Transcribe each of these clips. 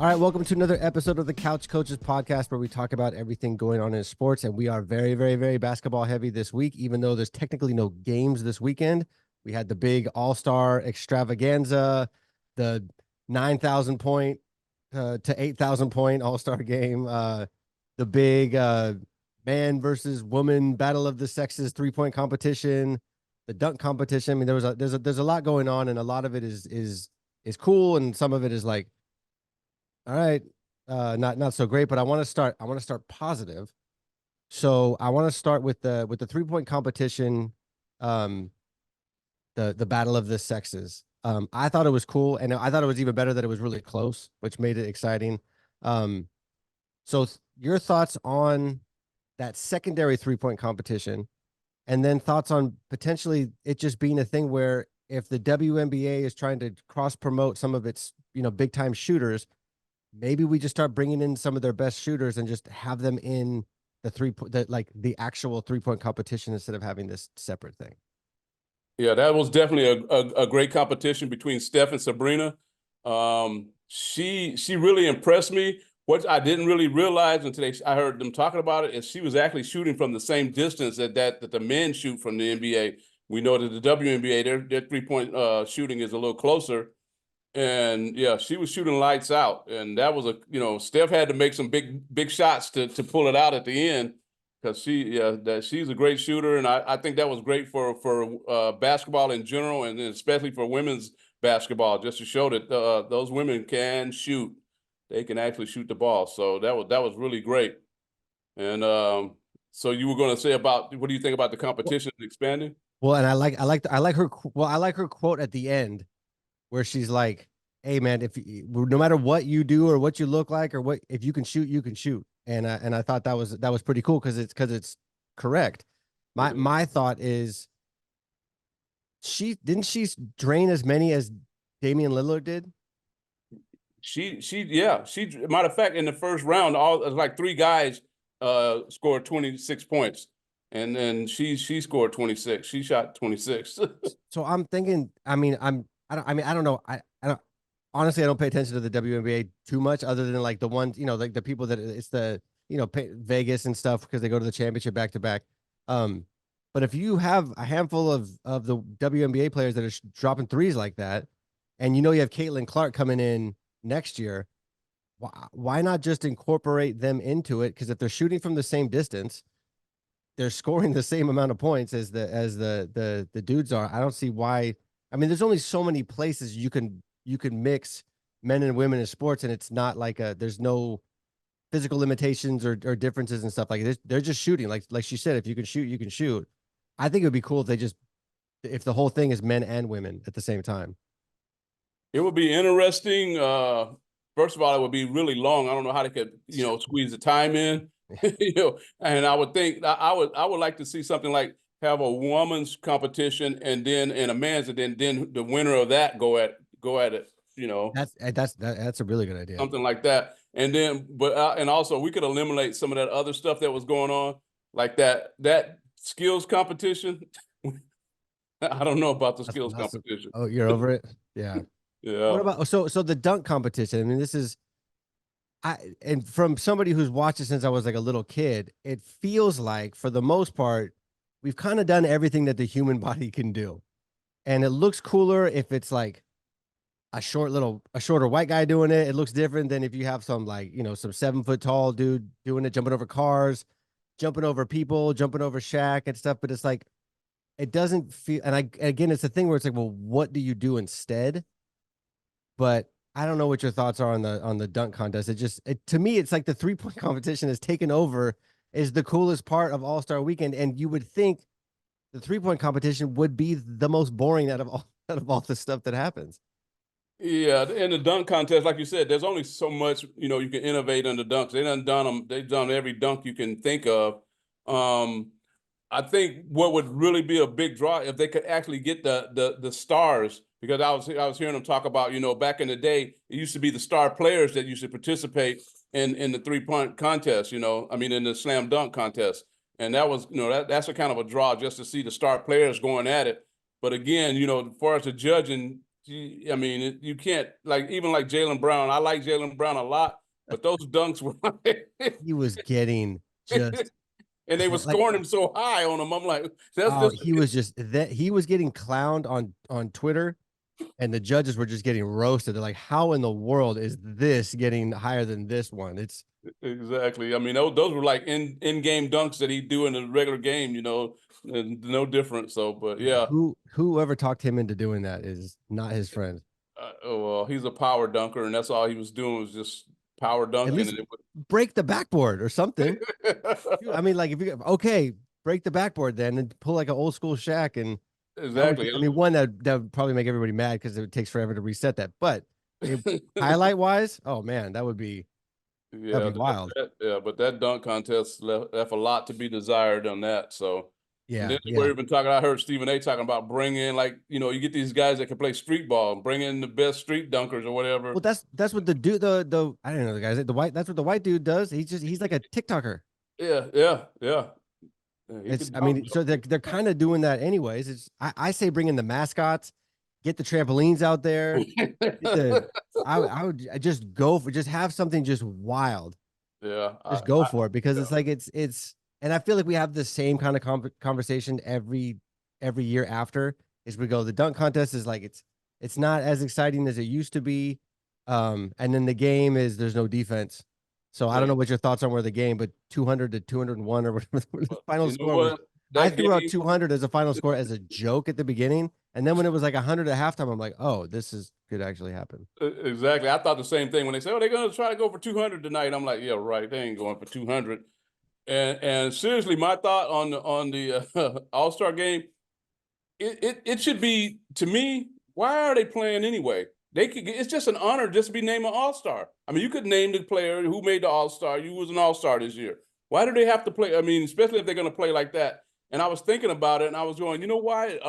All right, welcome to another episode of the Couch Coaches podcast where we talk about everything going on in sports. And we are very, very, very basketball heavy this week, even though there's technically no games this weekend. We had the big all-star extravaganza, the 9,000 point to 8,000 point all-star game, the big man versus woman battle of the sexes 3-point competition, the dunk competition. I mean, there's a lot going on, and a lot of it is cool, and some of it is like, all right, not so great, but I want to start positive. So I want to start with the 3-point competition, the battle of the sexes. I thought it was cool, and I thought it was even better that it was really close, which made it exciting. So your thoughts on that secondary 3-point competition, and then thoughts on potentially it just being a thing where if the WNBA is trying to cross promote some of its, big time shooters, maybe we just start bringing in some of their best shooters and just have them in the actual 3-point competition instead of having this separate thing. Yeah, that was definitely a great competition between Steph and Sabrina. She really impressed me. What I didn't really realize until I heard them talking about it is she was actually shooting from the same distance that the men shoot from the NBA. We know that the WNBA, their 3-point shooting is a little closer. And yeah, she was shooting lights out, and that was Steph had to make some big shots to pull it out at the end, because she's a great shooter, and I think that was great for basketball in general, and especially for women's basketball, just to show that those women can shoot. They can actually shoot the ball, so that was really great. And so you were going to say about what do you think about the competition expanding? Well, and I like her. Well, I like her quote at the end, where she's like, "Hey, man, no matter what you do or what you look like or if you can shoot, you can shoot." And I thought that was pretty cool because it's correct. My thought is, she drain as many as Damian Lillard did. She matter of fact, in the first round, like 3 guys scored 26 points, and then she scored 26. She shot 26. So I'm thinking, I don't know. I don't honestly, I don't pay attention to the WNBA too much, other than like the ones, like the people that it's the, Vegas and stuff, because they go to the championship back to back. But if you have a handful of the WNBA players that are dropping threes like that, and you have Caitlin Clark coming in next year, why not just incorporate them into it? Because if they're shooting from the same distance, they're scoring the same amount of points as the dudes are. I don't see why. I mean, there's only so many places you can mix men and women in sports, and it's not like there's no physical limitations or differences and stuff like this. They're just shooting. Like she said, if you can shoot, you can shoot. I think it would be cool if the whole thing is men and women at the same time. It would be interesting. First of all, it would be really long. I don't know how they could, squeeze the time in. And I would think I would like to see something like have a woman's competition and a man's, and then the winner of that go at it. That's a really good idea. Something like that. And then, and also we could eliminate some of that other stuff that was going on, like that skills competition. I don't know about the skills competition. Oh, you're over it? Yeah. Yeah. What about so the dunk competition? I mean, this is and from somebody who's watched it since I was like a little kid, it feels like for the most part, we've kind of done everything that the human body can do. And it looks cooler if it's like a shorter white guy doing it. It looks different than if you have some some 7-foot tall dude doing it, jumping over cars, jumping over people, jumping over Shaq and stuff. But it's like, it doesn't feel, and again, it's a thing where it's like, well, what do you do instead? But I don't know what your thoughts are on the dunk contest. To me, it's like the 3-point competition has taken over, is the coolest part of All-Star Weekend. And you would think the 3-point competition would be the most boring out of all the stuff that happens. Yeah, in the dunk contest, like you said, there's only so much you can innovate in the dunks. They've done every dunk you can think of. I think what would really be a big draw if they could actually get the stars, because I was hearing them talk about, back in the day, it used to be the star players that used to participate in the 3-point contest, in the slam dunk contest. And that was, that's a kind of a draw, just to see the star players going at it. But again, as far as the judging, I mean, you can't like even like Jaylen Brown. I like Jaylen Brown a lot, but those dunks were He was getting just and they were like, scoring him so high on him. I'm like, that's oh, just he was just that he was getting clowned on Twitter, and the judges were just getting roasted. They're like, how in the world is this getting higher than this one? It's exactly. I mean, those were like in game dunks that he'd do in a regular game. No different. So, but yeah, whoever talked him into doing that is not his friend. oh, well, he's a power dunker, and that's all he was doing was just power At dunking, least and it break the backboard or something. would I mean, like if you okay, break the backboard then and pull like an old school Shaq, and that would exactly. be, I mean, one that would probably make everybody mad because it takes forever to reset that. But highlight wise, oh man, that'd Yeah, be wild. yeah, but that dunk contest left a lot to be desired on that. So, and Yeah, then yeah. we're even talking. I heard Stephen A. talking about bringing in like you get these guys that can play street ball, bring in the best street dunkers or whatever. Well, that's what the dude the I don't know the guys the white that's what the white dude does. He's like a TikToker. Yeah. He It's could I dunk. mean, so they're kind of doing that anyways. It's I say bring in the mascots, get the trampolines out there, get the I would just go for just have something just wild. Yeah, Just go for it because yeah, it's like it's and I feel like we have the same kind of conversation every year after is we go the dunk contest is like it's not as exciting as it used to be, and then the game is there's no defense. So I don't know what your thoughts are where the game, but 200 to 201 or whatever the final you know score was. what? I That threw out game, 200 as a final score as a joke at the beginning, and then when it was like 100 at halftime, I'm like, oh, this is could actually happen. exactly. I thought the same thing when they said, "Oh, they're going to try to go for 200 tonight." I'm like, "Yeah, right. They ain't going for 200." And seriously, my thought on the All Star game, it should be to me. Why are they playing anyway? It's just an honor just to be named an All Star. I mean, you could name the player who made the All Star. You was an All Star this year. Why do they have to play? I mean, especially if they're going to play like that. And I was thinking about it, and I was going, you know why?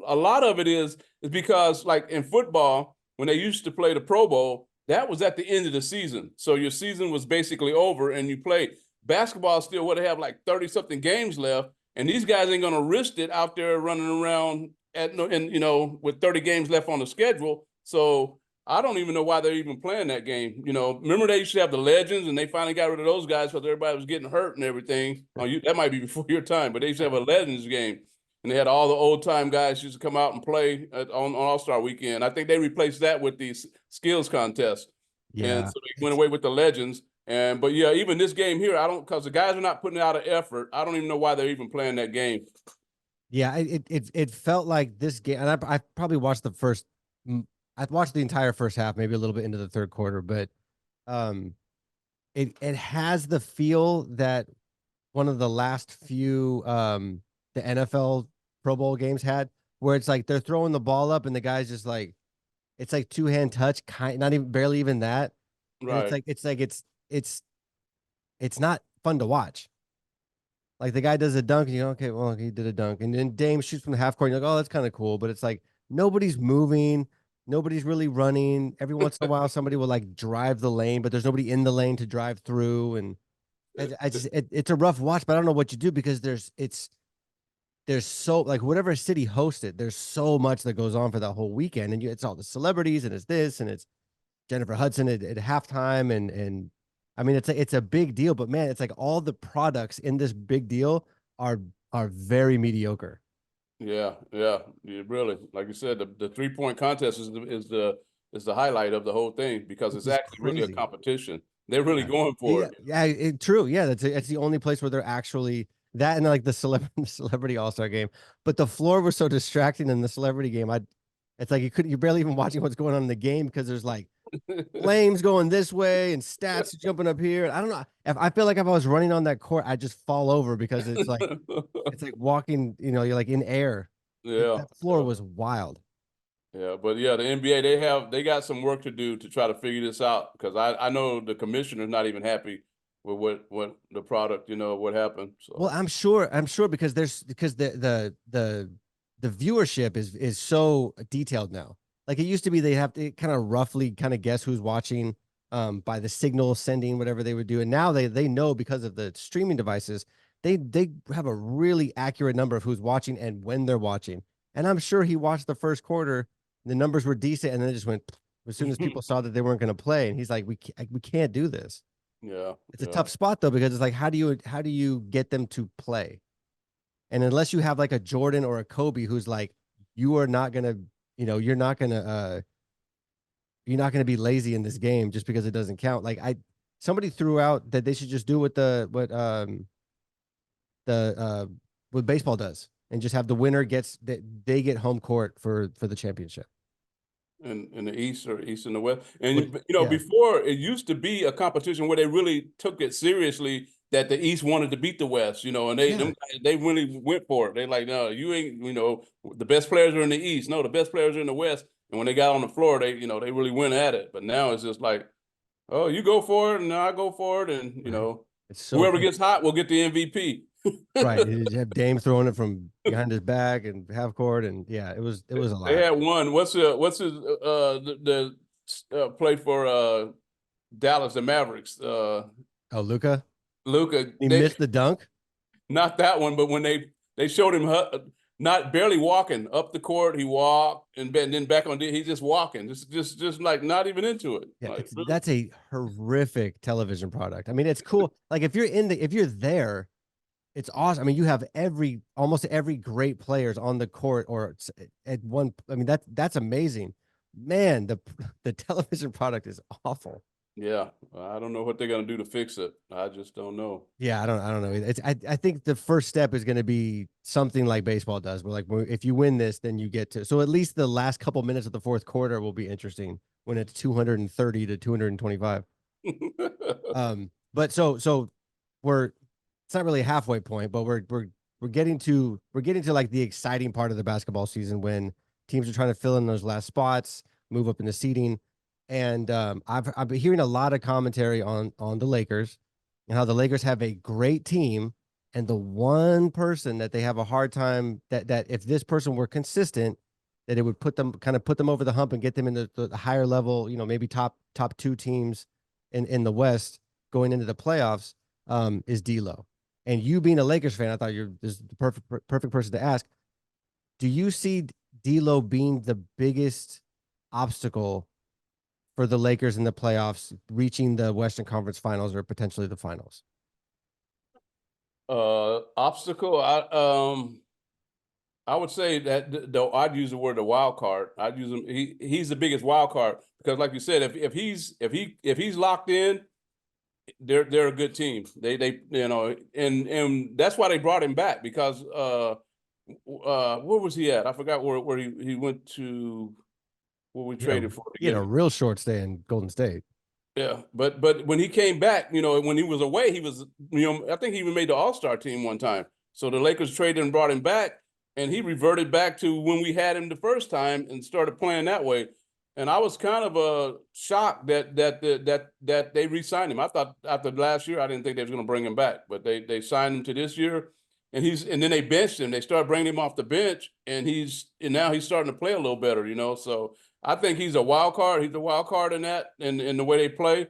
A lot of it is because like in football, when they used to play the Pro Bowl, that was at the end of the season. So your season was basically over, and you played. Basketball still what they have like 30 something games left, and these guys ain't gonna risk it out there running around with 30 games left on the schedule. So I don't even know why they're even playing that game. Remember they used to have the legends, and they finally got rid of those guys because everybody was getting hurt and everything. That might be before your time, but they used to have a legends game, and they had all the old time guys used to come out and play on All Star Weekend. I think they replaced that with these skills contests, and Yeah, so they went away with the legends. But yeah, even this game here, I don't because the guys are not putting out an effort. I don't even know why they're even playing that game. yeah. It felt like this game, and I probably watched the first. I watched the entire first half, maybe a little bit into the third quarter, but um, it has the feel that one of the last few the NFL Pro Bowl games had, where it's like they're throwing the ball up and the guy's just like it's like two-hand touch, not even barely even that, and Right. it's not fun to watch. Like the guy does a dunk, and you go, okay, well, he did a dunk. And then Dame shoots from the half court, and you're like, oh, that's kind of cool. But it's like nobody's moving, nobody's really running. Every once in a while, somebody will like drive the lane, but there's nobody in the lane to drive through. And it's a rough watch, but I don't know what you do because there's so like whatever city hosted, there's so much that goes on for that whole weekend. And it's all the celebrities, and it's this, and it's Jennifer Hudson at halftime, and I mean it's a big deal, but man, it's like all the products in this big deal are very mediocre. Yeah, really. Like you said, the 3-point contest is the highlight of the whole thing because Which it's is actually really a crazy. competition. They're really Yeah. going for Yeah, it. yeah, true. Yeah, it's the only place where they're actually that and like the celebrity all-star game. But the floor was so distracting in the celebrity game. It's like you're barely even watching what's going on in the game because there's like flames going this way and stats jumping up here. I don't know. If I feel like if I was running on that court, I'd just fall over because it's like walking, you're like in air. Yeah, That floor yeah, was wild. yeah. But yeah, the NBA they got some work to do to try to figure this out because I know the commissioner's not even happy with what the product, what happened. Well, So I'm sure because the viewership is so detailed now. Like it used to be, they have to kind of roughly kind of guess who's watching by the signal sending whatever they would do, and now they know because of the streaming devices, they have a really accurate number of who's watching and when they're watching. And I'm sure he watched the first quarter The numbers were decent, and then it just went as soon as people saw that they weren't going to play. And he's like, we can't do this. Yeah, It's a yeah. tough spot though, because it's like, how do you get them to play? And unless you have like a Jordan or a Kobe who's like, you are not gonna, you're not gonna be lazy in this game just because it doesn't count. Like somebody threw out that they should just do the what baseball does and just have the winner gets that they get home court for the championship. In the East or East and the West. And What, yeah, before it used to be a competition where they really took it seriously that the East wanted to beat the West, and yeah. they really went for it. They like, no, you ain't, the best players are in the East. No, the best players are in the West. And when they got on the floor, they really went at it. But now it's just like, oh, you go for it and I go for it. And, Right. It's so whoever cool. gets hot will get the MVP. Right. You have Dame throwing it from behind his back and half court. And yeah, it was a They lot. had one. What's his play for Dallas, the Mavericks. Oh, Luca. Luca, He missed the dunk. not that one, but when they showed him not barely walking up the court, he walked and then back on. He's just walking, just like not even into it. Yeah, Like, really? that's a horrific television product. I mean, it's cool. Like if you're there, it's awesome. I mean, you have almost every great players on the court or at one. I mean, that's amazing. Man, the television product is awful. Yeah, I don't know what they're gonna do to fix it. I just don't know. Yeah, I don't know. I think the first step is going to be something like baseball does. Where like if you win this, then you get to. So at least the last couple minutes of the fourth quarter will be interesting when it's 230 to 225. But so we're it's not really a halfway point, but we're getting to like the exciting part of the basketball season when teams are trying to fill in those last spots, move up in the seeding. And I've been hearing a lot of commentary on the Lakers and how the Lakers have a great team, and the one person that they have a hard time that if this person were consistent, that it would put them over the hump and get them in the higher level, maybe top two teams in the West going into the playoffs, is D'Lo. And you being a Lakers fan, I thought this is the perfect person to ask. Do you see D'Lo being the biggest obstacle for the Lakers in the playoffs, reaching the Western Conference Finals or potentially the finals? Obstacle. I would say that though I'd use the word the wild card. I'd use him. He's the biggest wild card because, like you said, if he's locked in, they're a good team. They and that's why they brought him back because where was he at? I forgot where he went to. What we traded for to He had get a him. real short stay in Golden State. Yeah, but when he came back, when he was away, he was, I think he even made the All-Star team one time. So the Lakers traded and brought him back, and he reverted back to when we had him the first time and started playing that way. And I was kind of shocked that they re-signed him. I thought after last year, I didn't think they was going to bring him back, but they signed him to this year, and then they benched him. They started bringing him off the bench, and now he's starting to play a little better. So I think he's a wild card. He's a wild card in that, in the way they play,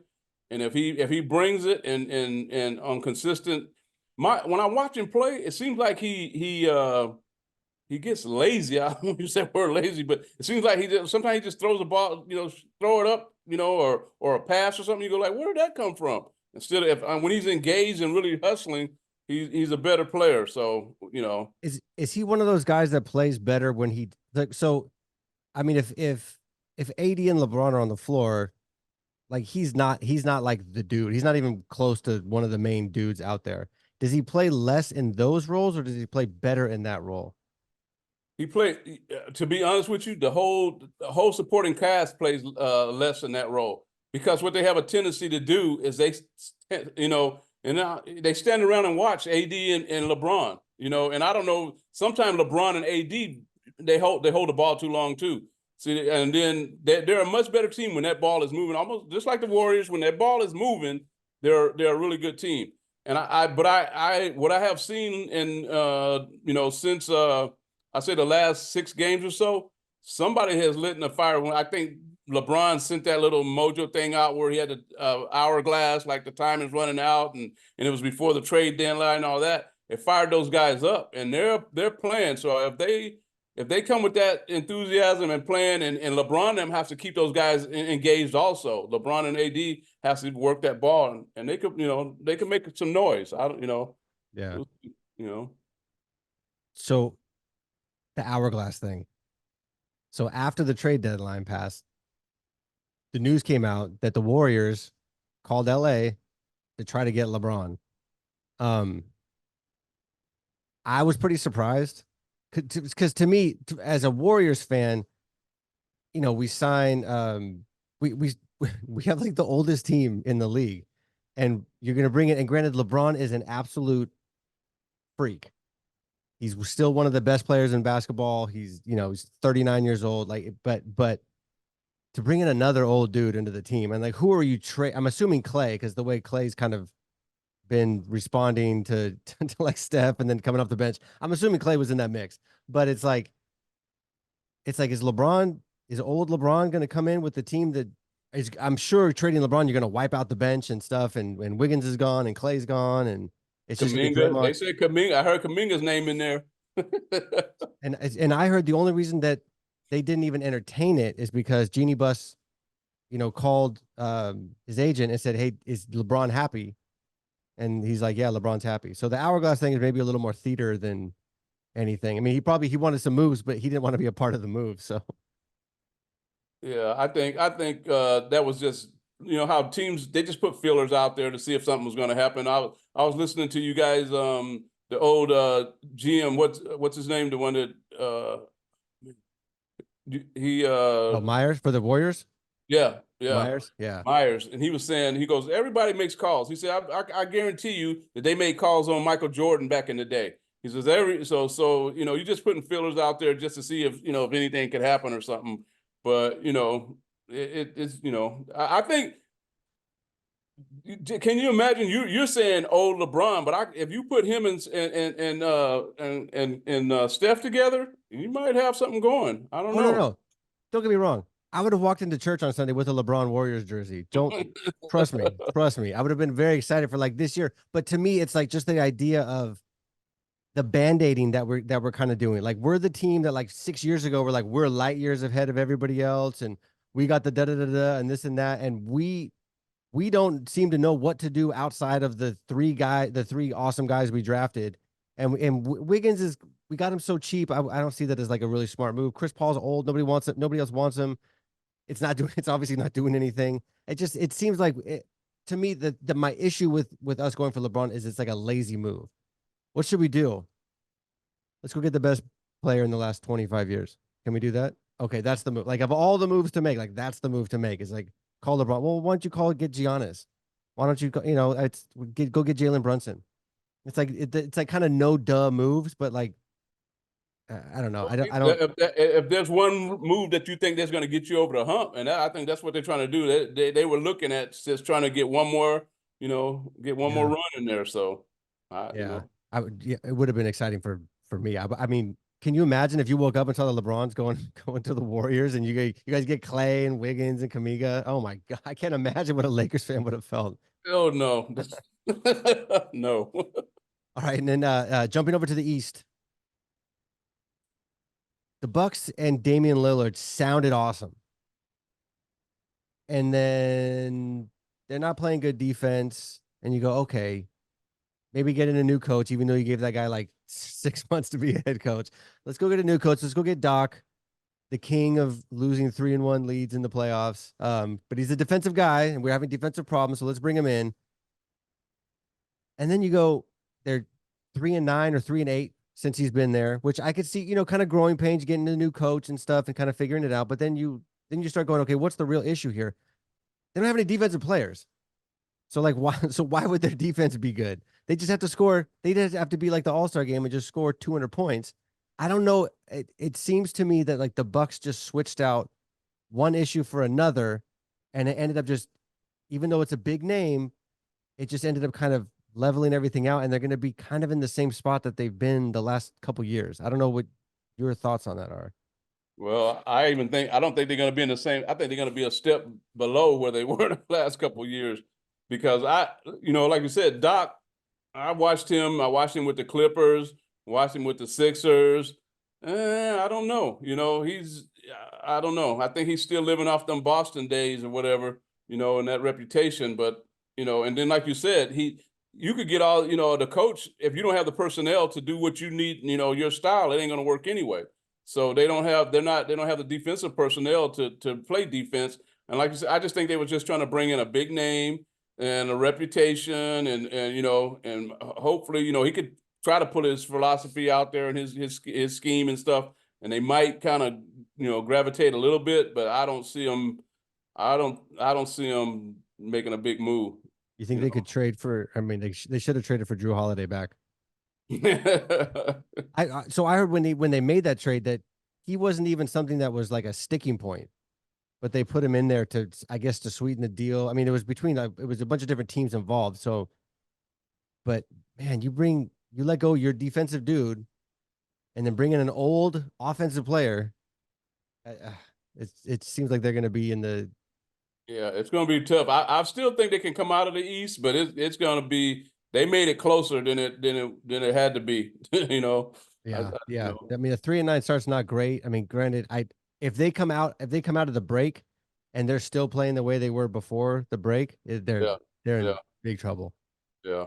and if he brings it and on consistent, when I watch him play, it seems like he gets lazy. I don't want to use that word lazy, but it seems like sometimes he just throws the ball, throw it up, or a pass or something. You go like, where did that come from? Instead of when he's engaged and really hustling, he's a better player. So Is he one of those guys that plays better when he like so? I mean, if AD and LeBron are on the floor, like he's not like the dude. He's not even close to one of the main dudes out there. Does he play less in those roles, or does he play better in that role? he played. To be honest with you, the whole supporting cast plays less in that role because what they have a tendency to do is they stand around and watch AD and LeBron. And I don't know. Sometimes LeBron and AD they hold the ball too long too. See, and then they're a much better team when that ball is moving. Almost just like the Warriors, when that ball is moving, they're a really good team. And what I have seen in since I say the last 6 games or so, somebody has lit in the fire. When I think LeBron sent that little mojo thing out where he had the hourglass, like the time is running out, and it was before the trade deadline and all that. It fired those guys up, and they're playing. So if they come with that enthusiasm and plan, and LeBron them has to keep those guys engaged also. LeBron and AD has to work that ball, and they could, they could make some noise. I don't, Yeah. you know. So the hourglass thing. So after the trade deadline passed, the news came out that the Warriors called LA to try to get LeBron. I was pretty surprised because to me, as a Warriors fan, we sign we we have like the oldest team in the league, and you're gonna bring it. And granted, LeBron is an absolute freak. He's still one of the best players in basketball. He's 39 years old. Like, but to bring in another old dude into the team, and like, who are you trade? I'm assuming Clay, because the way Clay's kind of been responding to like Steph and then coming off the bench. I'm assuming Clay was in that mix, but is old LeBron going to come in with the team that is? I'm sure trading LeBron, you're going to wipe out the bench and stuff, and Wiggins is gone and Clay's gone, and it's just going to be Kuminga, they Draymond. said Kuminga. I heard Kuminga's name in there. And I heard the only reason that they didn't even entertain it is because Jeannie Buss, called his agent and said, "Hey, is LeBron happy?" And he's like, "Yeah, LeBron's happy." So the hourglass thing is maybe a little more theater than anything. I mean, he wanted some moves, but he didn't want to be a part of the move. So Yeah, I think that was just, how teams, they just put feelers out there to see if something was going to happen. I was listening to you guys, the old GM, what's his name, the one that he Myers for the Warriors, yeah, Myers, yeah, Myers, and he was saying, he goes, everybody makes calls. He said, I guarantee you that they made calls on Michael Jordan back in the day. He says you're just putting feelers out there just to see if if anything could happen or something. But it's I think. Can you imagine? You're saying old LeBron, but if you put him and Steph together, you might have something going. I don't Oh no, know. no, don't get me wrong. I would have walked into church on Sunday with a LeBron Warriors jersey. Don't trust me. Trust me. I would have been very excited for like this year. But to me, it's like just the idea of the band-aiding that we're kind of doing. Like we're the team that like 6 years ago we're like we're light years ahead of everybody else, and we got the da da da da and this and that, and we don't seem to know what to do outside of the three awesome guys we drafted, and Wiggins is we got him so cheap. I don't see that as like a really smart move. Chris Paul's old. Nobody wants it. Nobody else wants him. It's not doing. It's obviously not doing anything. It seems like to me that my issue with us going for LeBron is it's like a lazy move. What should we do? Let's go get the best player in the last 25 years. Can we do that? Okay, that's the move. Like of all the moves to make, like that's the move to make. Is like call LeBron. Well, why don't you get Giannis? Why don't you go get Jalen Brunson? It's like kind of no duh moves, but like I don't know. I don't. If there's one move that you think that's going to get you over the hump, and I think that's what they're trying to do. They were looking at just trying to get one more, more Yeah. run in there. So, Yeah, I would. Yeah, it would have been exciting for me. I mean, can you imagine if you woke up and saw the LeBrons going to the Warriors, and you guys get Clay and Wiggins and Kamiga? Oh my God, I can't imagine what a Lakers fan would have felt. Oh no, no. All right, and then jumping over to the East, the Bucks and Damian Lillard sounded awesome, and then they're not playing good defense, and you go, okay, maybe get in a new coach, even though you gave that guy like 6 months to be a head coach. Let's go get a new coach. Let's go get Doc, the king of losing 3-1 leads in the playoffs. But he's a defensive guy, and we're having defensive problems, so let's bring him in. And then you go, they're 3-9 or 3-8 since he's been there, which I could see, kind of growing pains, getting a new coach and stuff, and kind of figuring it out. But then you start going, okay, what's the real issue here? They don't have any defensive players. So like why? So why would their defense be good? They just have to score. They just have to be like the All-Star game and just score 200 points. I don't know. It seems to me that like the Bucks just switched out one issue for another, and it ended up just, even though it's a big name, it just ended up kind of leveling everything out, and they're going to be kind of in the same spot that they've been the last couple years. I don't know what your thoughts on that are. Well, I don't think they're going to be in the same. I think they're going to be a step below where they were the last couple of years, because like you said, Doc, I watched him with the Clippers, watched him with the Sixers. I don't know. I don't know. I think he's still living off them Boston days or whatever, and that reputation. But and then like you said, you could get all the coach if you don't have the personnel to do what you need. Your style, it ain't gonna work anyway. So they don't have the defensive personnel to play defense. And like you said, I just think they were just trying to bring in a big name and a reputation, and hopefully he could try to put his philosophy out there and his scheme and stuff, and they might kind of gravitate a little bit, but I don't see him. I don't see him making a big move. You think You they could trade for? I mean, they should have traded for Drew Holiday back. know. So I heard when they made that trade that he wasn't even something that was like a sticking point, but they put him in there to, I guess, to sweeten the deal. I mean, it was between it was a bunch of different teams involved. So, but man, you let go your defensive dude, and then bring in an old offensive player. It seems like they're going to be in the Yeah, it's going to be tough. I still think they can come out of the East, but it's going to be. They made it closer than it had to be. yeah, You yeah. know. I mean, a 3-9 start's not great. I mean, granted, if they come out of the break and they're still playing the way they were before the break, Yeah, they're yeah, in big trouble. yeah.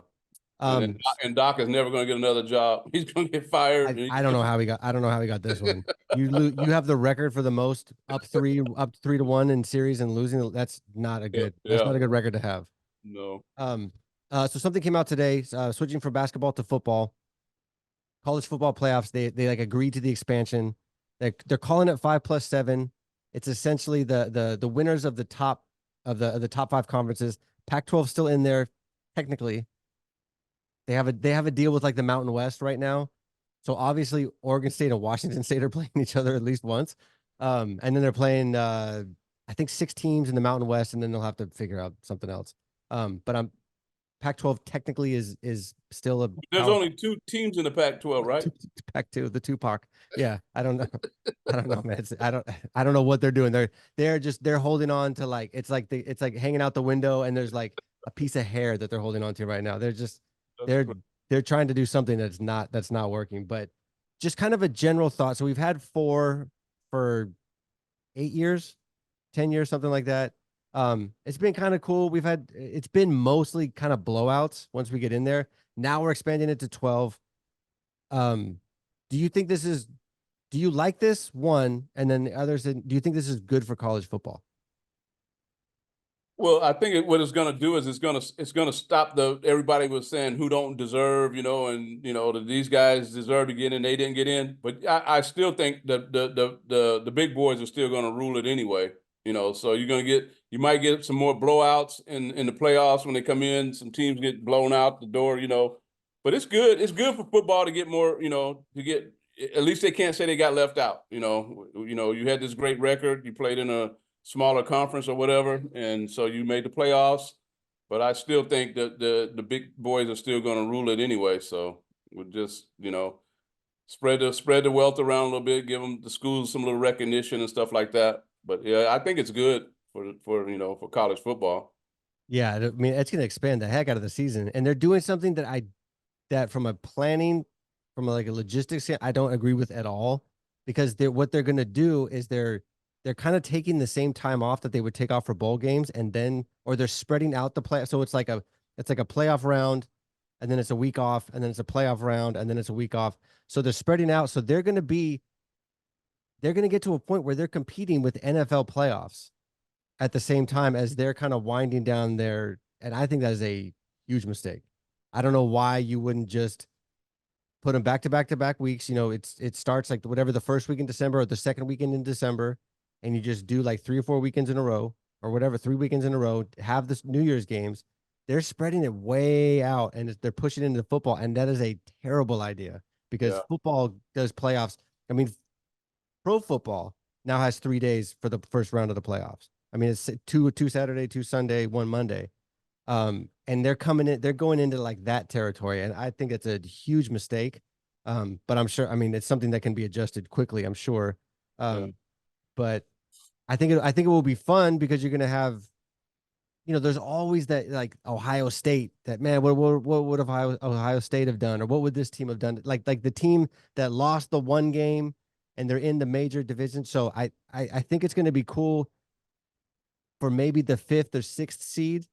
And then Um, Doc is never going to get another job. He's going to get fired. I don't know how I don't know how he got this one. You have the record for the most up 3-1 in series and losing. Yeah, That's yeah. not a good record to have. No. Um, so something came out today, switching from basketball to football, college football playoffs. They like agreed to the expansion. They're calling it 5+7. It's essentially the winners of the top of the top five conferences. Pac-12 still in there technically. They have a deal with like the Mountain West right now. So obviously Oregon State and Washington State are playing each other at least once. And then they're playing I think 6 teams in the Mountain West, and then they'll have to figure out something else. But I'm Pac-12 technically is still a There's power only 2 teams in the Pac-12, right? Pac-2, the Tupac. Yeah, I don't know. I don't know, man. I don't know what they're doing. They're holding on to like it's like hanging out the window, and there's like a piece of hair that they're holding on to right now. That's They're correct. they're trying to do something that's not working. But just kind of a general thought. So we've had four for 8 years, 10 years, something like that. It's been kind of cool. It's been mostly kind of blowouts once we get in there. Now we're expanding it to 12. Um, do you think do you like this one? And then the others, do you think this is good for college football? Well, I think what it's going to do is it's gonna stop everybody was saying who don't deserve, and that these guys deserve to get in, they didn't get in. But I still think that the big boys are still going to rule it anyway. So you might get some more blowouts in the playoffs when they come in. Some teams get blown out the door. But it's good. It's good for football to get more. To get at least they can't say they got left out. You had this great record. You played in a smaller conference or whatever, and so you made the playoffs. But I still think that the big boys are still going to rule it anyway. So we'll just spread the wealth around a little bit, give them the schools some little recognition and stuff like that. But yeah, I think it's good for college football. Yeah, I mean, it's going to expand the heck out of the season, and they're doing something that from a planning, from like a logistics, I don't agree with at all, because what they're going to do is they're kind of taking the same time off that they would take off for bowl games, and then or they're spreading out the play. So it's like a playoff round, and then it's a week off, and then it's a playoff round, and then it's a week off. So they're spreading out. So they're going to get to a point where they're competing with NFL playoffs at the same time as they're kind of winding down their. And I think that is a huge mistake. I don't know why you wouldn't just put them back to back to back weeks. It starts like whatever the first week in December or the second weekend in December, and you just do like 3 or 4 weekends in a row or whatever, 3 weekends in a row. Have this New Year's games. They're spreading it way out, and they're pushing it into football, and that is a terrible idea because Yeah, football does playoffs. I mean, pro football now has 3 days for the first round of the playoffs. I mean, it's two Saturday, two Sunday, one Monday. And they're going into like that territory, and I think it's a huge mistake. But I'm sure, I mean, it's something that can be adjusted quickly, I'm sure. yeah, But I think it will be fun because you're gonna have, there's always that like Ohio State, that man, what would Ohio State have done, or what would this team have done? Like the team that lost the one game and they're in the major division. So I think it's going to be cool for maybe the 5th or 6th seed.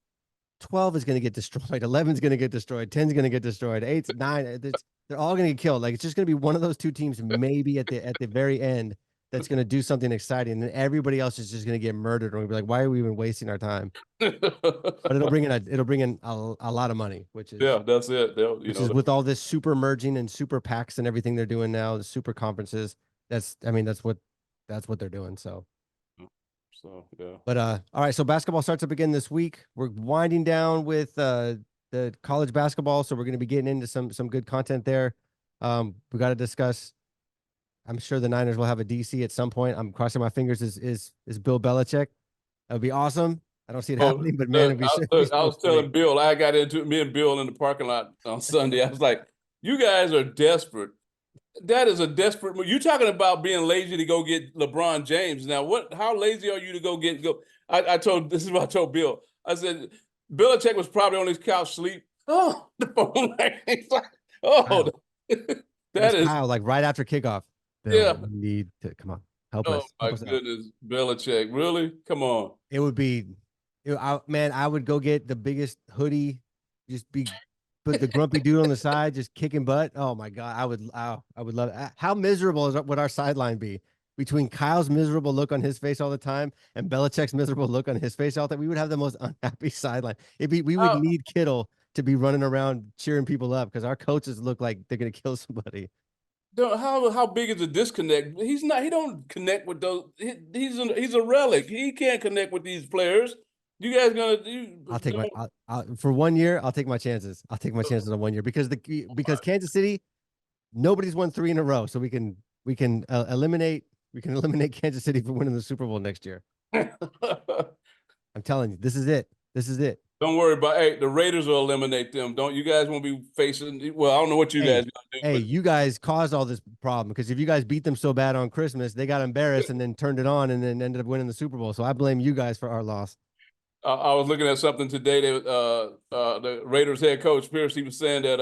12 is going to get destroyed. 11 is going to get destroyed. 10 is going to get destroyed. 8, 9, they're all going to get killed. Like, it's just going to be one of those two teams, maybe at the very end, that's going to do something exciting, and then everybody else is just going to get murdered. And we'll be like, why are we even wasting our time? But it'll bring in a lot of money, which is that's it. which is with all this super merging and super packs and everything they're doing now, the super conferences. That's what they're doing. So yeah. But all right, so basketball starts up again this week. We're winding down with the college basketball, so we're going to be getting into some good content there. We got to discuss. I'm sure the Niners will have a DC at some point. I'm crossing my fingers. Is Bill Belichick? That would be awesome. I don't see it happening, but man, it'd be I was telling Bill, I got into me and Bill in the parking lot on Sunday. I was like, "You guys are desperate. That is a desperate move. You talking about being lazy to go get LeBron James. Now, how lazy are you to go? This is what I told Bill. I said, Belichick was probably on his couch sleep. Oh, the phone rang. Oh, that is Kyle, like right after kickoff. Bill, yeah. we need to come on, help Oh us. my goodness, Belichick, really? Come on. It would be, man, I would go get the biggest hoodie, put the grumpy dude on the side, just kicking butt. Oh my God, I would love it. How miserable would our sideline be between Kyle's miserable look on his face all the time and Belichick's miserable look on his face all the time? We would have the most unhappy sideline. We would need Kittle to be running around cheering people up because our coaches look like they're gonna kill somebody. How big is the disconnect? He's not. He don't connect with those. He's a relic. He can't connect with these players. You guys gonna do? I'll take for 1 year. I'll take my chances. I'll take my chances on 1 year because Kansas City, nobody's won 3 in a row, so we can eliminate Kansas City for winning the Super Bowl next year. I'm telling you, this is it. This is it. Don't worry about. The Raiders will eliminate them. Don't you guys won't be facing? Well, I don't know what you guys gonna do. Hey, you guys caused all this problem because if you guys beat them so bad on Christmas, they got embarrassed and then turned it on and then ended up winning the Super Bowl. So I blame you guys for our loss. I was looking at something today that the Raiders head coach Pierce, he was saying that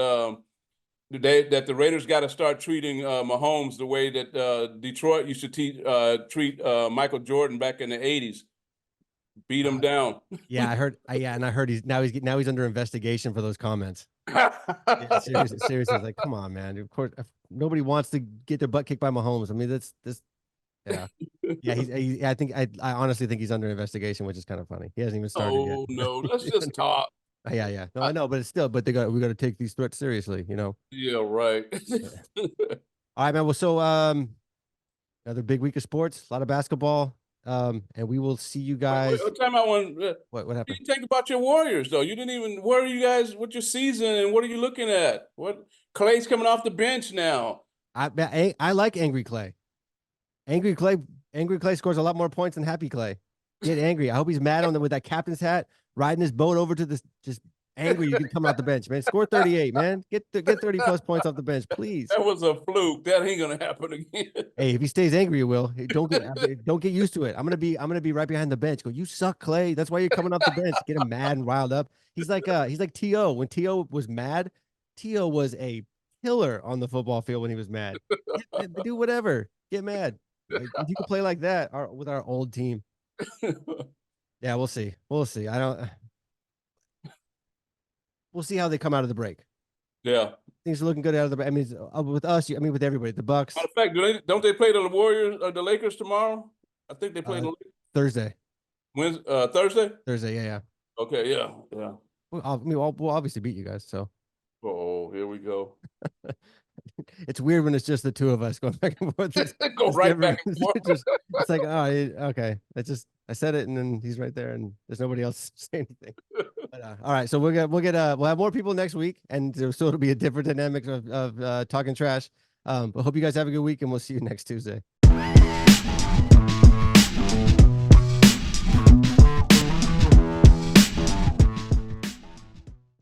that the Raiders got to start treating Mahomes the way that Detroit used to treat Michael Jordan back in the '80s. Beat him down. Yeah, I heard. And I heard he's under investigation for those comments. Yeah, seriously, like, come on, man. Of course, nobody wants to get their butt kicked by Mahomes. I mean, that's yeah. Yeah, I honestly think he's under investigation, which is kind of funny. He hasn't even started yet. Oh no, that's just talk. Yeah. No, I know, but it's still, we got to take these threats seriously, you know. Yeah, right. All right, man. Well, so another big week of sports, a lot of basketball. And we will see you guys. What time I want? What happened? You think about your Warriors though. You didn't even. Where are you guys? What's your season and what are you looking at? What Clay's coming off the bench now. I like Angry Clay. Angry Clay scores a lot more points than Happy Clay. Get angry. I hope he's mad with that captain's hat, riding his boat over to this. Just angry. You can come out the bench, man. Score 38, man. Get 30 plus points off the bench, please. That was a fluke. That ain't gonna happen again. Hey, if he stays angry, it will. Don't get used to it. I'm gonna be right behind the bench. Go, you suck, Clay. That's why you're coming off the bench. Get him mad and riled up. He's like T.O. When T.O. was mad, T.O. was a killer on the football field when he was mad. Do whatever. Get mad. Like, if you can play like that with our old team. Yeah, we'll see. We'll see. We'll see how they come out of the break. Yeah, things are looking good out of the. I mean, with us. I mean, with everybody. The Bucks. Matter of fact, don't they play the Warriors or the Lakers tomorrow? I think they play Thursday. Thursday. Thursday. Yeah. Okay. Yeah. Well, I mean, we'll obviously beat you guys. So. Oh, here we go. It's weird when it's just the two of us going back and forth. Go right back and forth. It's like, oh, okay. I said it, and then he's right there, and there's nobody else saying anything. But, all right, so we'll have more people next week, and so it'll be a different dynamic of talking trash. But hope you guys have a good week, and we'll see you next Tuesday.